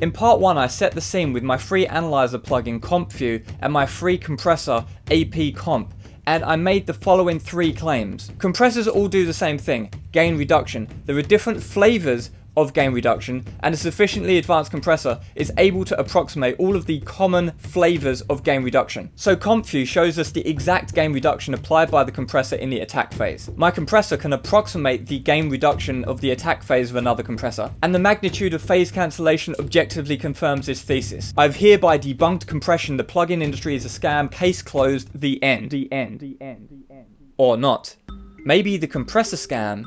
In part 1 I set the scene with my free analyzer plugin CompView and my free compressor AP Comp, and I made the following 3 claims. Compressors all do the same thing, gain reduction. There are different flavors of gain reduction, and a sufficiently advanced compressor is able to approximate all of the common flavors of gain reduction. So CompView shows us the exact gain reduction applied by the compressor in the attack phase. My compressor can approximate the gain reduction of the attack phase of another compressor, and the magnitude of phase cancellation objectively confirms this thesis. I've hereby debunked compression. The plugin industry is a scam. Case closed. The end. Or not. Maybe the compressor scam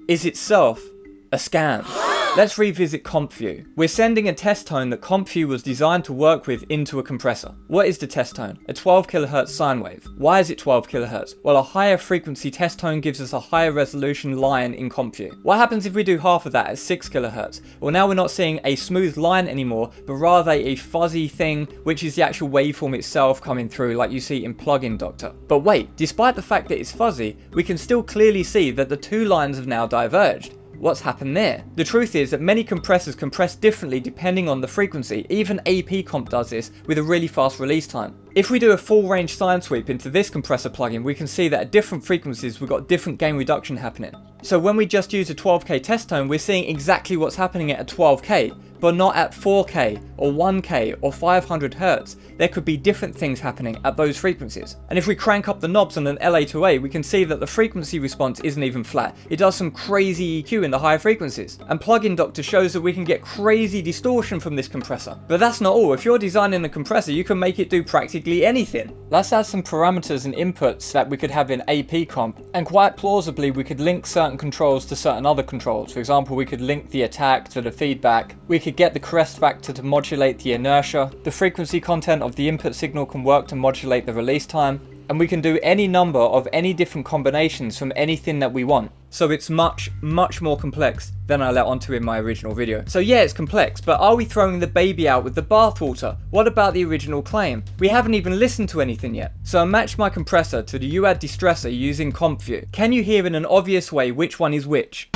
is itself a scam. Let's revisit CompView. We're sending a test tone that CompView was designed to work with into a compressor. What is the test tone? A 12 kHz sine wave. Why is it 12 kHz? Well, a higher frequency test tone gives us a higher resolution line in CompView. What happens if we do half of that at 6 kHz? Well, now we're not seeing a smooth line anymore, but rather a fuzzy thing, which is the actual waveform itself coming through like you see in Plugin Doctor. But wait, despite the fact that it's fuzzy, we can still clearly see that the 2 lines have now diverged. What's happened there? The truth is that many compressors compress differently depending on the frequency. Even AP Comp does this with a really fast release time. If we do a full range sine sweep into this compressor plugin, we can see that at different frequencies we've got different gain reduction happening. So when we just use a 12K test tone, we're seeing exactly what's happening at a 12K, but not at 4K or 1K or 500 Hz. There could be different things happening at those frequencies. And if we crank up the knobs on an LA2A, we can see that the frequency response isn't even flat. It does some crazy EQ in the higher frequencies. And Plugin Doctor shows that we can get crazy distortion from this compressor. But that's not all. If you're designing a compressor, you can make it do practically anything. Let's add some parameters and inputs that we could have in AP Comp, and quite plausibly we could link certain controls to certain other controls. For example, we could link the attack to the feedback. We could get the crest factor to modulate the inertia. The frequency content of the input signal can work to modulate the release time. And we can do any number of any different combinations from anything that we want. So it's much more complex than I let onto in my original video. So yeah, it's complex, but are we throwing the baby out with the bathwater? What about the original claim? We haven't even listened to anything yet. So I matched my compressor to the UAD distressor using CompView. Can you hear in an obvious way which one is which?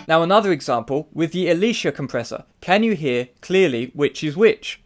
Now another example with the Alicia compressor. Can you hear clearly which is which?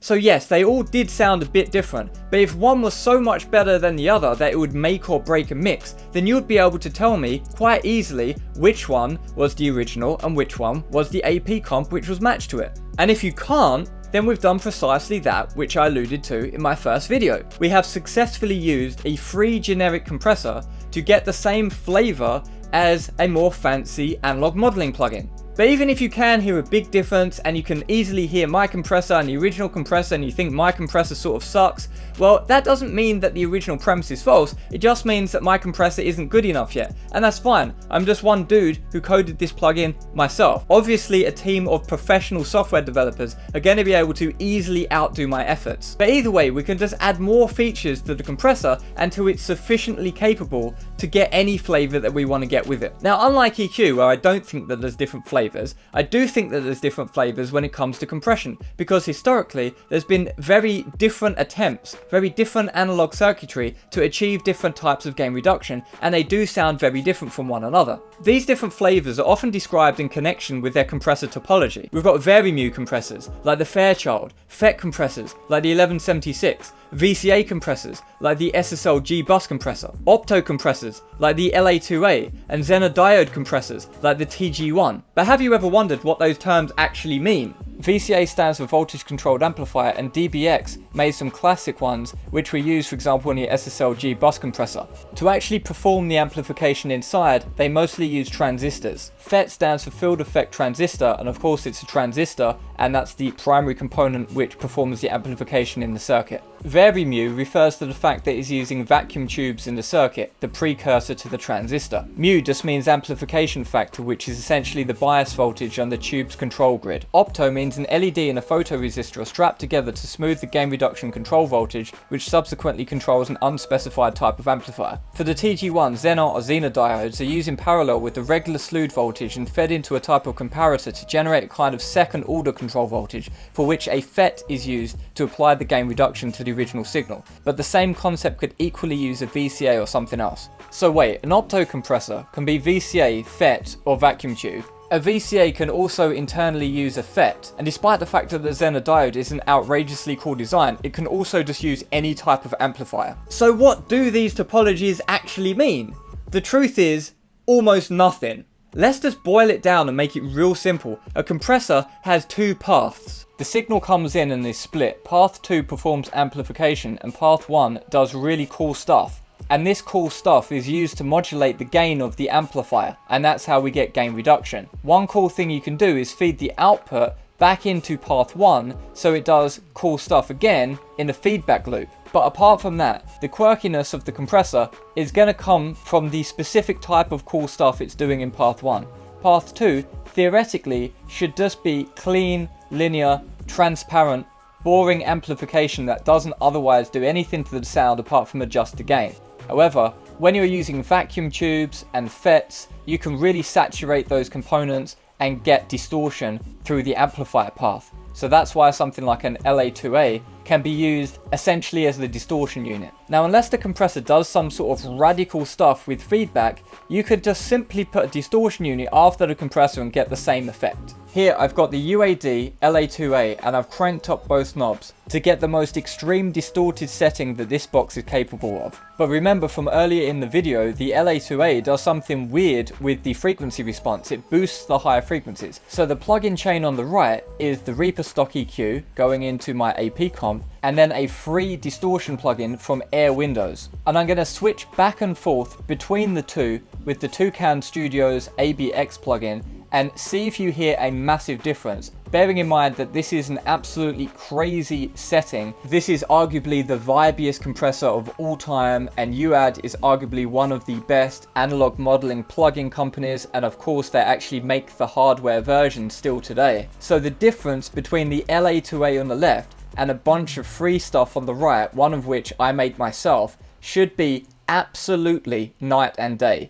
So yes, they all did sound a bit different, but if one was so much better than the other that it would make or break a mix, then you would be able to tell me quite easily which one was the original and which one was the AP Comp which was matched to it. And if you can't, then we've done precisely that which I alluded to in my first video. We have successfully used a free generic compressor to get the same flavor as a more fancy analog modeling plugin. But even if you can hear a big difference and you can easily hear my compressor and the original compressor and you think my compressor sort of sucks, well, that doesn't mean that the original premise is false. It just means that my compressor isn't good enough yet. And that's fine. I'm just one dude who coded this plugin myself. Obviously, a team of professional software developers are going to be able to easily outdo my efforts. But either way, we can just add more features to the compressor until it's sufficiently capable to get any flavor that we want to get with it. Now, unlike EQ, where I don't think that there's different flavors, I do think that there's different flavors when it comes to compression, because historically there's been very different attempts, very different analog circuitry to achieve different types of gain reduction, and they do sound very different from one another. These different flavors are often described in connection with their compressor topology. We've got Vari-Mu compressors like the Fairchild, FET compressors like the 1176, VCA compressors like the SSL G-Bus compressor, opto compressors like the LA2A, and Zener diode compressors like the TG1. But have you ever wondered what those terms actually mean? VCA stands for voltage controlled amplifier, and DBX made some classic ones which were used for example in the SSLG bus compressor. To actually perform the amplification inside, they mostly use transistors. FET stands for field effect transistor, and of course it's a transistor, and that's the primary component which performs the amplification in the circuit. Vari-mu refers to the fact that it's using vacuum tubes in the circuit, the precursor to the transistor. Mu just means amplification factor, which is essentially the bias voltage on the tube's control grid. Opto means an LED and a photoresistor are strapped together to smooth the gain reduction control voltage, which subsequently controls an unspecified type of amplifier. For the TG1, Zener or Zener diodes are used in parallel with the regular slewed voltage and fed into a type of comparator to generate a kind of second order control voltage, for which a FET is used to apply the gain reduction to the original signal. But the same concept could equally use a VCA or something else. So wait, an opto compressor can be VCA, FET or vacuum tube. A VCA can also internally use a FET, and despite the fact that the Zener diode is an outrageously cool design, it can also just use any type of amplifier. So what do these topologies actually mean? The truth is, almost nothing. Let's just boil it down and make it real simple. A compressor has two paths. The signal comes in and is split. Path 2 performs amplification and path 1 does really cool stuff. And this cool stuff is used to modulate the gain of the amplifier, and that's how we get gain reduction. One cool thing you can do is feed the output back into path 1 so it does cool stuff again in a feedback loop. But apart from that, the quirkiness of the compressor is going to come from the specific type of cool stuff it's doing in path 1. Path 2 theoretically should just be clean, linear, transparent, boring amplification that doesn't otherwise do anything to the sound apart from adjust the gain. However, when you're using vacuum tubes and FETs, you can really saturate those components and get distortion through the amplifier path. So that's why something like an LA2A can be used essentially as the distortion unit. Now, unless the compressor does some sort of radical stuff with feedback, you could just simply put a distortion unit after the compressor and get the same effect. Here I've got the UAD LA2A and I've cranked up both knobs to get the most extreme distorted setting that this box is capable of. But remember from earlier in the video, the LA2A does something weird with the frequency response. It boosts the higher frequencies. So the plug-in chain on the right is the Reaper stock EQ going into my AP comp, and then a free distortion plugin from Air Windows. And I'm going to switch back and forth between the two with the Toucan Studios ABX plugin and see if you hear a massive difference. Bearing in mind that this is an absolutely crazy setting. This is arguably the vibiest compressor of all time, and UAD is arguably one of the best analog modeling plugin companies, and of course they actually make the hardware version still today. So the difference between the LA2A on the left and a bunch of free stuff on the right, one of which I made myself, should be absolutely night and day.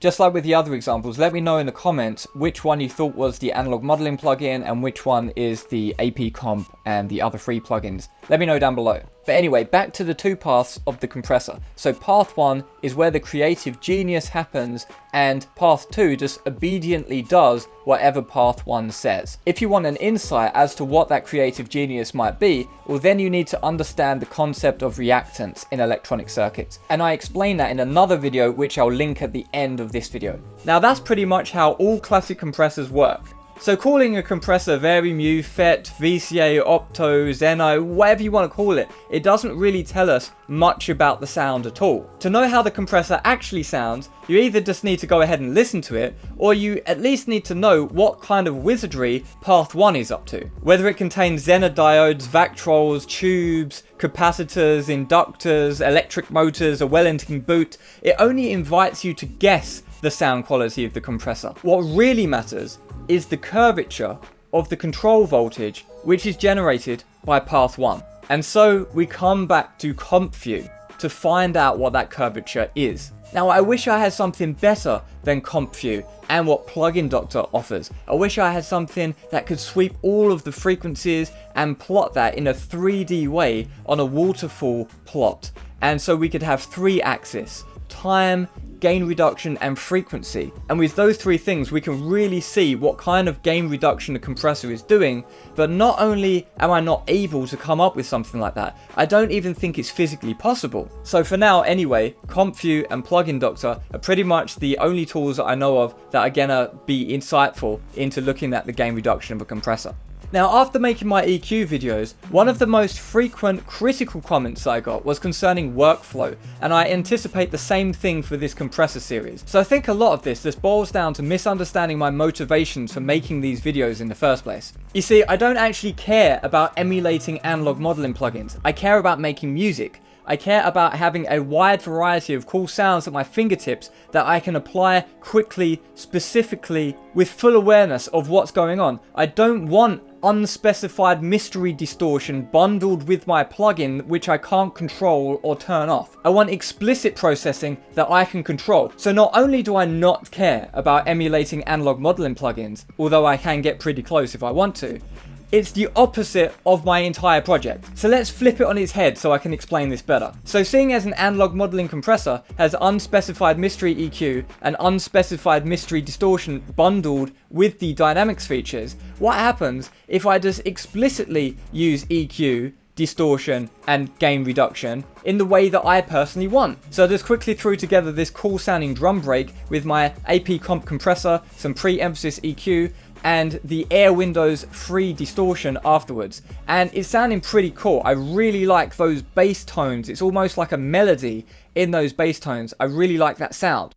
Just like with the other examples, let me know in the comments which one you thought was the analog modeling plugin and which one is the AP comp and the other free plugins. Let me know down below. But anyway, back to the two paths of the compressor. So path 1 is where the creative genius happens, and path 2 just obediently does whatever path 1 says. If you want an insight as to what that creative genius might be, well then you need to understand the concept of reactance in electronic circuits. And I explain that in another video which I'll link at the end of this video. Now that's pretty much how all classic compressors work. So calling a compressor Vari-mu, FET, VCA, Opto, Zener, whatever you want to call it, it doesn't really tell us much about the sound at all. To know how the compressor actually sounds, you either just need to go ahead and listen to it, or you at least need to know what kind of wizardry path 1 is up to. Whether it contains Zener diodes, Vactrols, tubes, capacitors, inductors, electric motors, a Wellington boot, it only invites you to guess the sound quality of the compressor. What really matters is the curvature of the control voltage, which is generated by path 1. And so we come back to comp view to find out what that curvature is. Now, I wish I had something better than CompView and what Plugin Doctor offers. I wish I had something that could sweep all of the frequencies and plot that in a 3D way on a waterfall plot. And so we could have 3 axes: time, gain reduction, and frequency. And with those 3 things, we can really see what kind of gain reduction the compressor is doing. But not only am I not able to come up with something like that, I don't even think it's physically possible. So for now anyway, CompView and Plugin Doctor are pretty much the only tools that I know of that are gonna be insightful into looking at the gain reduction of a compressor. Now, after making my EQ videos, one of the most frequent critical comments I got was concerning workflow, and I anticipate the same thing for this compressor series. So I think a lot of this just boils down to misunderstanding my motivations for making these videos in the first place. You see, I don't actually care about emulating analog modeling plugins. I care about making music. I care about having a wide variety of cool sounds at my fingertips that I can apply quickly, specifically, with full awareness of what's going on. I don't want unspecified mystery distortion bundled with my plugin which I can't control or turn off. I want explicit processing that I can control. So not only do I not care about emulating analog modeling plugins, although I can get pretty close if I want to, it's the opposite of my entire project. So let's flip it on its head so I can explain this better. So seeing as an analog modeling compressor has unspecified mystery EQ and unspecified mystery distortion bundled with the dynamics features, what happens if I just explicitly use EQ, distortion, and gain reduction in the way that I personally want? So I just quickly threw together this cool sounding drum break with my AP comp compressor, some pre-emphasis EQ, and the Air Windows free distortion afterwards. And it's sounding pretty cool. I really like those bass tones. It's almost like a melody in those bass tones. I really like that sound.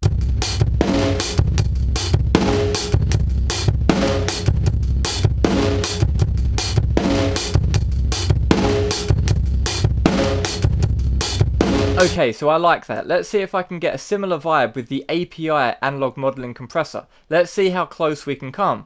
Okay, so I like that. Let's see if I can get a similar vibe with the API analog modeling compressor. Let's see how close we can come.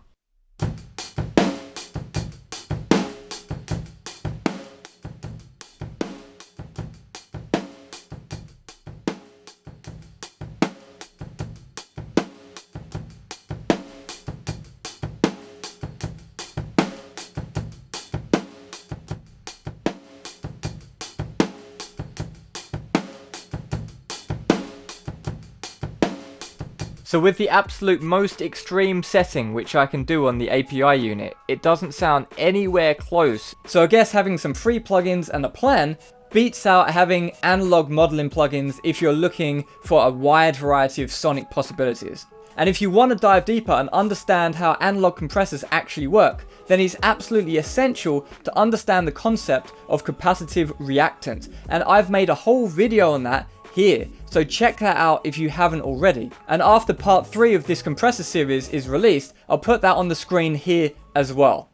So with the absolute most extreme setting which I can do on the API unit, it doesn't sound anywhere close. So I guess having some free plugins and a plan beats out having analog modeling plugins if you're looking for a wide variety of sonic possibilities. And if you want to dive deeper and understand how analog compressors actually work, then it's absolutely essential to understand the concept of capacitive reactance. And I've made a whole video on that here, so check that out if you haven't already. And after part 3 of this compressor series is released, I'll put that on the screen here as well.